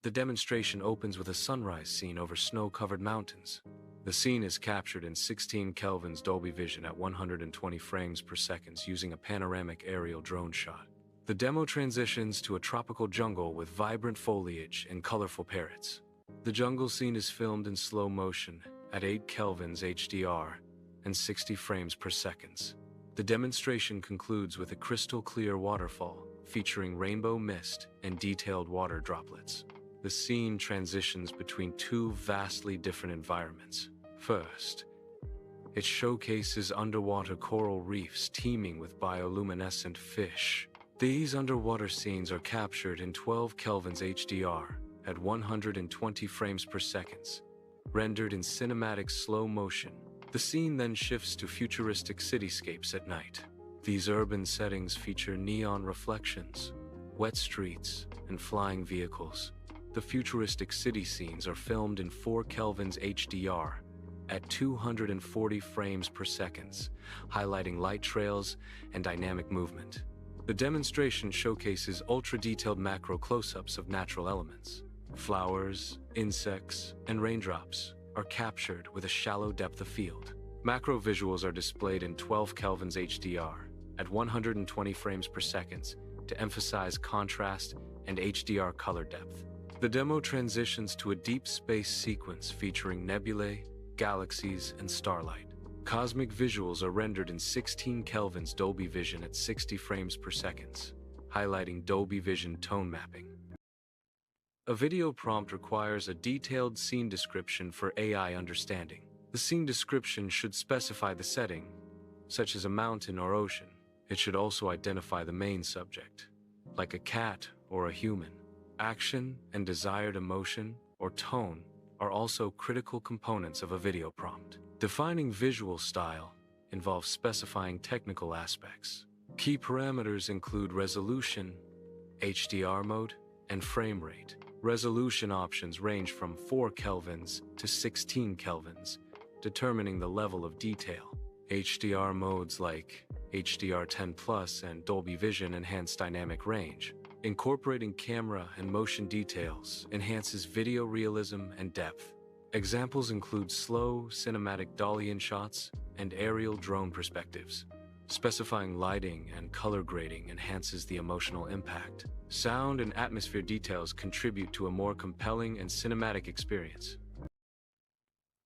The demonstration opens with a sunrise scene over snow-covered mountains. The scene is captured in 16 kelvins Dolby Vision at 120 frames per second using a panoramic aerial drone shot. The demo transitions to a tropical jungle with vibrant foliage and colorful parrots. The jungle scene is filmed in slow motion at 8 kelvins HDR and 60 frames per second. The demonstration concludes with a crystal-clear waterfall featuring rainbow mist and detailed water droplets. The scene transitions between two vastly different environments. First, it showcases underwater coral reefs teeming with bioluminescent fish. These underwater scenes are captured in 12 kelvins HDR at 120 frames per second, rendered in cinematic slow motion. The scene then shifts to futuristic cityscapes at night. These urban settings feature neon reflections, wet streets, and flying vehicles. The futuristic city scenes are filmed in 4 kelvins HDR at 240 frames per second, highlighting light trails and dynamic movement. The demonstration showcases ultra-detailed macro close-ups of natural elements. Flowers, insects, and raindrops are captured with a shallow depth of field. Macro visuals are displayed in 12 kelvins HDR at 120 frames per second to emphasize contrast and HDR color depth. The demo transitions to a deep space sequence featuring nebulae, galaxies, and starlight. Cosmic visuals are rendered in 16 kelvins Dolby Vision at 60 frames per second, highlighting Dolby Vision tone mapping. A video prompt requires a detailed scene description for AI understanding. The scene description should specify the setting, such as a mountain or ocean. It should also identify the main subject, like a cat or a human. Action and desired emotion or tone are also critical components of a video prompt. Defining visual style involves specifying technical aspects. Key parameters include resolution, HDR mode, and frame rate. Resolution options range from 4 kelvins to 16 kelvins, determining the level of detail. HDR modes like HDR10+ and Dolby Vision enhance dynamic range. Incorporating camera and motion details enhances video realism and depth. Examples include slow, cinematic dolly-in shots and aerial drone perspectives. Specifying lighting and color grading enhances the emotional impact. Sound and atmosphere details contribute to a more compelling and cinematic experience.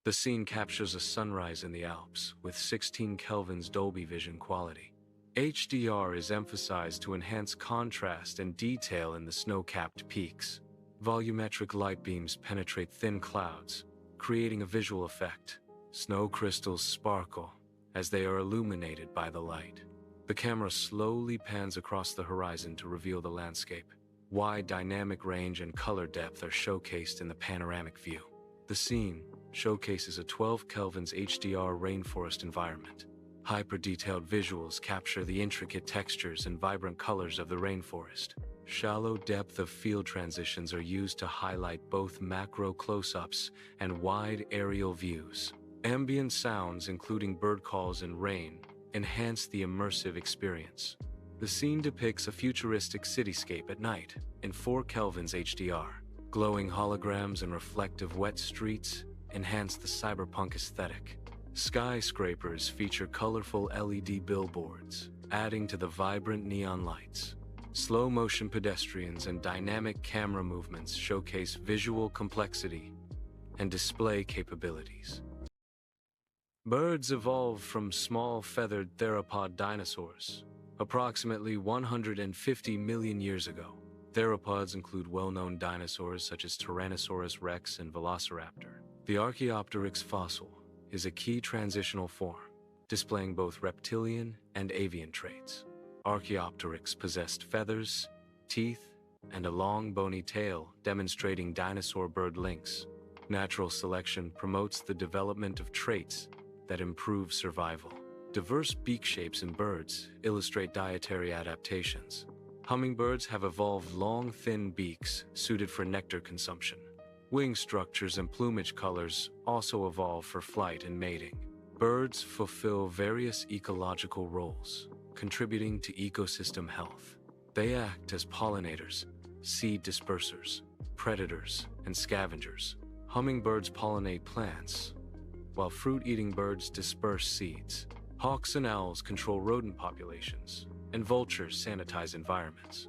The scene captures a sunrise in the Alps with 16 kelvins Dolby Vision quality. HDR is emphasized to enhance contrast and detail in the snow-capped peaks. Volumetric light beams penetrate thin clouds, creating a visual effect. Snow crystals sparkle as they are illuminated by the light. The camera slowly pans across the horizon to reveal the landscape. Wide dynamic range and color depth are showcased in the panoramic view. The scene showcases a 12 kelvins HDR rainforest environment. Hyper-detailed visuals capture the intricate textures and vibrant colors of the rainforest. Shallow depth of field transitions are used to highlight both macro close-ups and wide aerial views. Ambient sounds, including bird calls and rain, enhance the immersive experience. The scene depicts a futuristic cityscape at night in 4 kelvins HDR. Glowing holograms and reflective wet streets enhance the cyberpunk aesthetic. Skyscrapers feature colorful LED billboards, adding to the vibrant neon lights. Slow-motion pedestrians and dynamic camera movements showcase visual complexity and display capabilities. Birds evolved from small feathered theropod dinosaurs, approximately 150 million years ago. Theropods include well-known dinosaurs such as Tyrannosaurus rex and Velociraptor. The Archaeopteryx fossil is a key transitional form, displaying both reptilian and avian traits. Archaeopteryx possessed feathers, teeth, and a long bony tail, demonstrating dinosaur bird links. Natural selection promotes the development of traits that improve survival. Diverse beak shapes in birds illustrate dietary adaptations. Hummingbirds have evolved long, thin beaks suited for nectar consumption. Wing structures and plumage colors also evolve for flight and mating. Birds fulfill various ecological roles, contributing to ecosystem health. They act as pollinators, seed dispersers, predators and scavengers. Hummingbirds pollinate plants, while fruit-eating birds disperse seeds. Hawks and owls control rodent populations, and vultures sanitize environments.